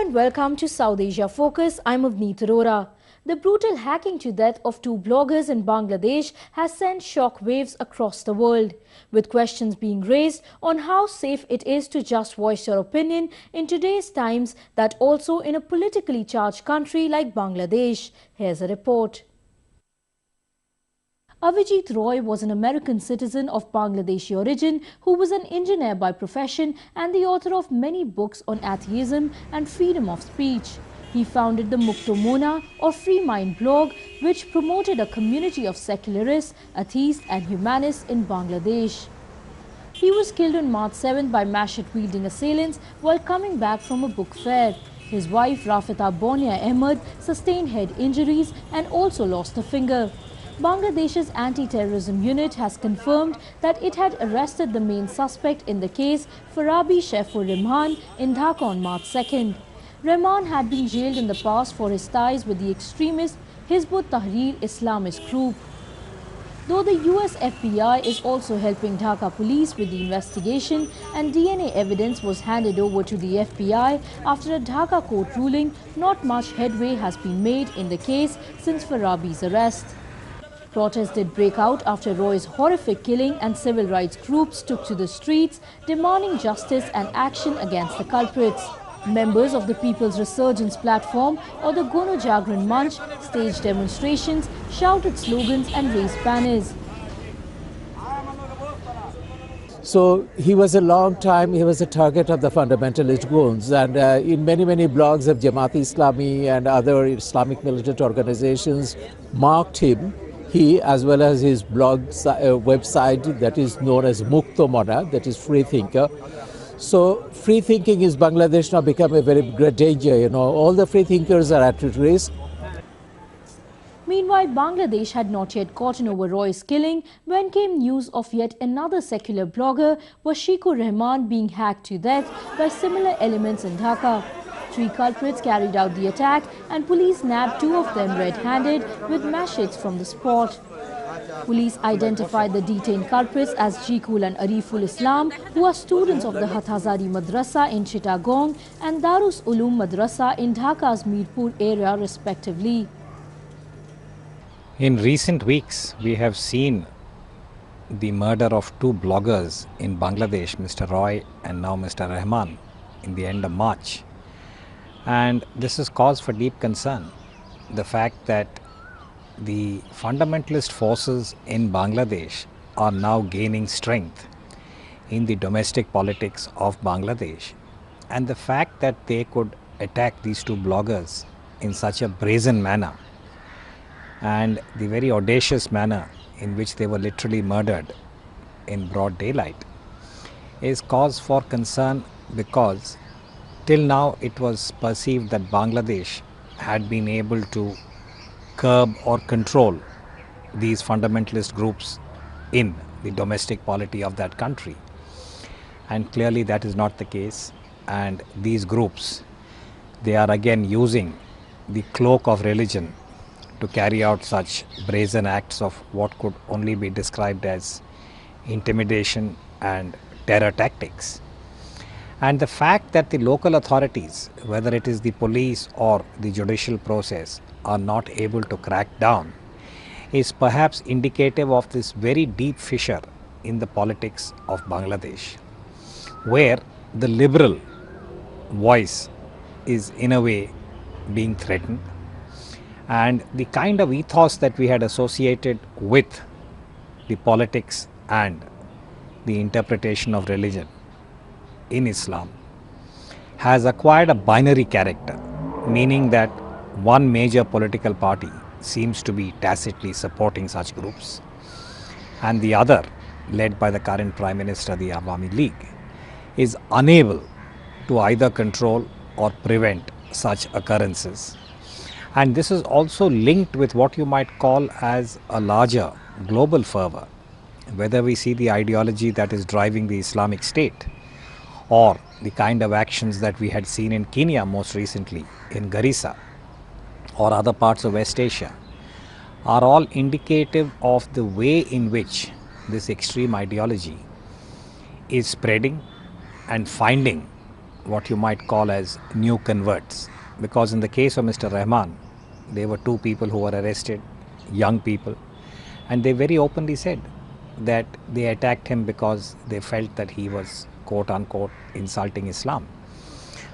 and welcome to South Asia Focus. I'm Avneet Arora. The brutal hacking to death of two bloggers in Bangladesh has sent shock waves across the world, with questions being raised on how safe it is to just voice your opinion in today's times, that also in a politically charged country like Bangladesh. Here's a report. Avijit Roy was an American citizen of Bangladeshi origin who was an engineer by profession and the author of many books on atheism and freedom of speech. He founded the Mukto Mona or Free Mind blog, which promoted a community of secularists, atheists and humanists in Bangladesh. He was killed on March 7 by machete-wielding assailants while coming back from a book fair. His wife Rafita Bonia Ahmed sustained head injuries and also lost a finger. Bangladesh's anti-terrorism unit has confirmed that it had arrested the main suspect in the case, Farabi Shaifur Rehman, in Dhaka on March 2nd. Rehman had been jailed in the past for his ties with the extremist Hizb ut-Tahrir Islamist group. Though the US FBI is also helping Dhaka police with the investigation and DNA evidence was handed over to the FBI after a Dhaka court ruling, not much headway has been made in the case since Farabi's arrest. Protests did break out after Roy's horrific killing and civil rights groups took to the streets demanding justice and action against the culprits. Members of the People's Resurgence Platform or the Gono Jagran Manch staged demonstrations, shouted slogans and raised banners. So he was a long time, he was a target of the fundamentalist goons, and in many blogs of Jamaat-e-Islami and other Islamic militant organizations marked him. He, as well as his blog website that is known as Mukto Mona, that is free thinker. So free thinking is Bangladesh now become a very great danger. All the free thinkers are at risk. Meanwhile, Bangladesh had not yet gotten over Roy's killing when came news of yet another secular blogger, Washikur Rehman, being hacked to death by similar elements in Dhaka. 3 culprits carried out the attack and police nabbed 2 of them red-handed with machetes from the spot. Police identified the detained culprits as Jikul and Ariful Islam, who are students of the Hathazari Madrasa in Chittagong and Darus Uloom Madrasa in Dhaka's Mirpur area respectively. In recent weeks, we have seen the murder of 2 bloggers in Bangladesh, Mr. Roy and now Mr. Rehman, in the end of March. And this is cause for deep concern. The fact that the fundamentalist forces in Bangladesh are now gaining strength in the domestic politics of Bangladesh, and the fact that they could attack these 2 bloggers in such a brazen manner and the very audacious manner in which they were literally murdered in broad daylight is cause for concern, because till now it was perceived that Bangladesh had been able to curb or control these fundamentalist groups in the domestic polity of that country. And clearly that is not the case, and these groups, they are again using the cloak of religion to carry out such brazen acts of what could only be described as intimidation and terror tactics. And the fact that the local authorities, whether it is the police or the judicial process, are not able to crack down is perhaps indicative of this very deep fissure in the politics of Bangladesh, where the liberal voice is in a way being threatened, and the kind of ethos that we had associated with the politics and the interpretation of religion in Islam has acquired a binary character, meaning that one major political party seems to be tacitly supporting such groups, and the other, led by the current Prime Minister, the Awami League, is unable to either control or prevent such occurrences. And this is also linked with what you might call as a larger global fervor, whether we see the ideology that is driving the Islamic State or the kind of actions that we had seen in Kenya most recently, in Garissa, or other parts of West Asia, are all indicative of the way in which this extreme ideology is spreading and finding what you might call as new converts. Because in the case of Mr. Rahman, there were two people who were arrested, young people, and they very openly said that they attacked him because they felt that he was quote unquote insulting Islam.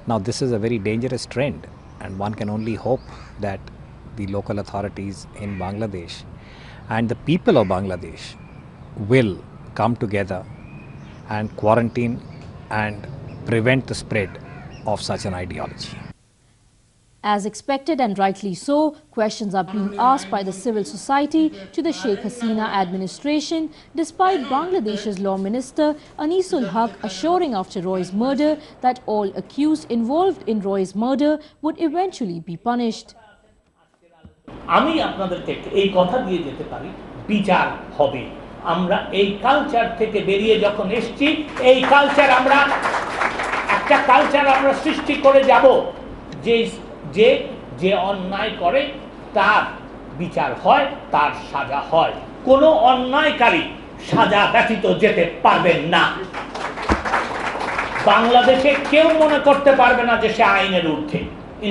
Now this is a very dangerous trend, and one can only hope that the local authorities in Bangladesh and the people of Bangladesh will come together and quarantine and prevent the spread of such an ideology. As expected and rightly so, questions are being asked by the civil society to the Sheikh Hasina administration, despite Bangladesh's Law Minister Anisul Haq assuring after Roy's murder that all accused involved in Roy's murder would eventually be punished. আমি আপনাদেরকে এই কথা দিয়ে যেতে পারি, বিচার হবে। আমরা এই কালচার থেকে বেরিয়ে যখন এসেছি, এই কালচার আমরা একটা কালচার আমরা সৃষ্টি করে যাব যে যে যে অন্যায় করে তার বিচার হয়, তার সাজা হয়। কোনো অন্যায়কারী সাজা ব্যতীত যেতে পারবেন না। বাংলাদেশে কেউ মনে করতে পারবে না যে সে আইনের ঊর্ধ্বে।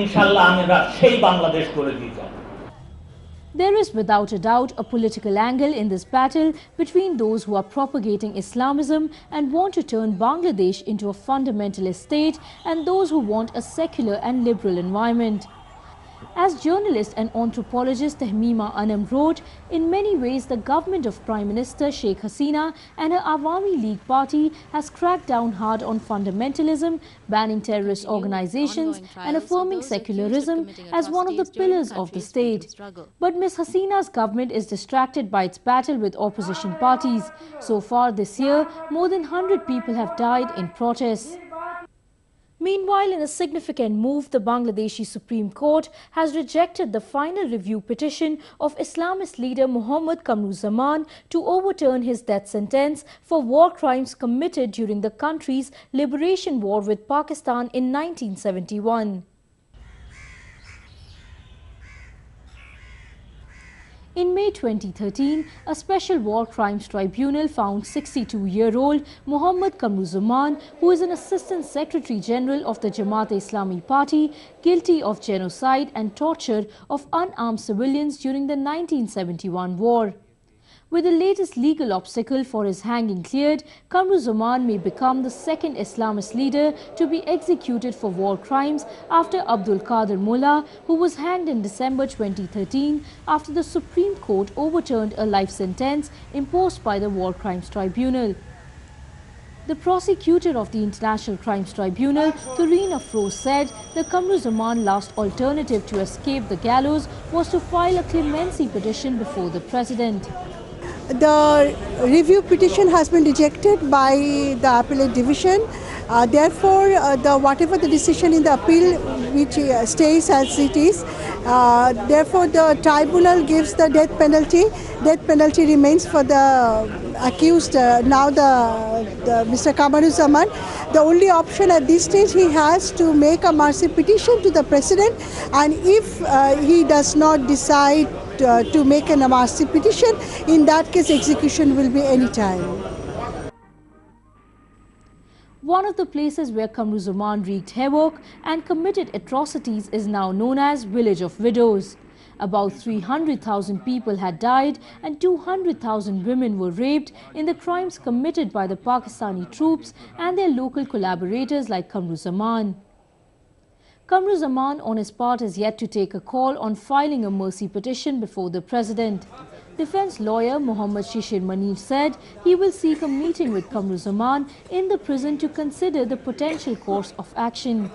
ইনশাআল্লাহ আমরা সেই বাংলাদেশ করে দিয়ে যাব। There is without a doubt a political angle in this battle between those who are propagating Islamism and want to turn Bangladesh into a fundamentalist state and those who want a secular and liberal environment. As journalist and anthropologist Tahmima Anam wrote, in many ways the government of Prime Minister Sheikh Hasina and her Awami League party has cracked down hard on fundamentalism, banning terrorist organizations and affirming secularism as one of the pillars of the state. But Ms. Hasina's government is distracted by its battle with opposition parties. So far this year, more than 100 people have died in protests. Meanwhile, in a significant move, the Bangladeshi Supreme Court has rejected the final review petition of Islamist leader Muhammad Kamruzaman to overturn his death sentence for war crimes committed during the country's liberation war with Pakistan in 1971. In May 2013, a special war crimes tribunal found 62-year-old Muhammad Kamruzaman, who is an Assistant Secretary General of the Jamaat-e-Islami Party, guilty of genocide and torture of unarmed civilians during the 1971 war. With the latest legal obstacle for his hanging cleared, Kamruzaman may become the second Islamist leader to be executed for war crimes after Abdul Qadir Mullah, who was hanged in December 2013 after the Supreme Court overturned a life sentence imposed by the War Crimes Tribunal. The prosecutor of the International Crimes Tribunal, Karina Frost, said the Kamruzaman's last alternative to escape the gallows was to file a clemency petition before the president. The review petition has been rejected by the appellate division. Therefore, whatever the decision in the appeal, which stays as it is, therefore the tribunal gives the death penalty. Death penalty remains for the accused, now the Mr. Kamruzaman. The only option at this stage he has to make a mercy petition to the president, and if he does not decide to make an mercy petition, in that case execution will be any time. One of the places where Kamruzaman wreaked havoc and committed atrocities is now known as Village of Widows. About 300,000 people had died and 200,000 women were raped in the crimes committed by the Pakistani troops and their local collaborators like Kamruzaman. Kamruzaman, on his part, is yet to take a call on filing a mercy petition before the president. Defense lawyer Muhammad Shishir Manir said he will seek a meeting with Kamruzaman in the prison to consider the potential course of action.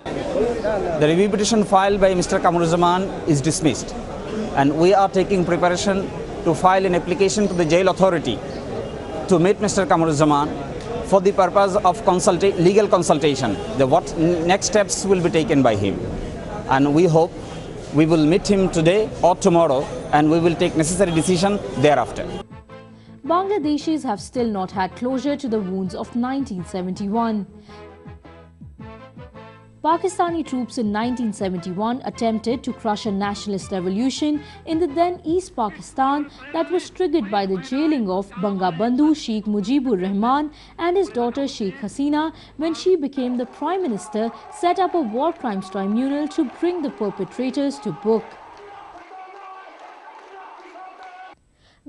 The review petition filed by Mr. Kamruzaman is dismissed, and we are taking preparation to file an application to the jail authority to meet Mr. Kamruzaman for the purpose of legal consultation. What next steps will be taken by him, and we hope we will meet him today or tomorrow, and we will take necessary decision thereafter. Bangladeshis have still not had closure to the wounds of 1971. Pakistani troops in 1971 attempted to crush a nationalist revolution in the then East Pakistan that was triggered by the jailing of Bangabandhu Sheikh Mujibur Rahman and his daughter Sheikh Hasina when she became the Prime Minister, set up a war crimes tribunal to bring the perpetrators to book.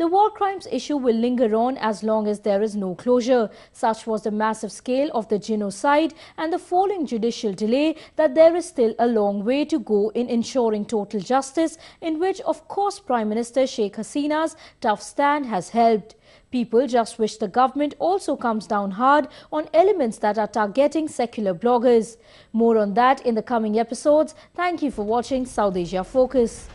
The war crimes issue will linger on as long as there is no closure. Such was the massive scale of the genocide and the falling judicial delay that there is still a long way to go in ensuring total justice, in which of course Prime Minister Sheikh Hasina's tough stand has helped. People just wish the government also comes down hard on elements that are targeting secular bloggers. More on that in the coming episodes. Thank you for watching South Asia Focus.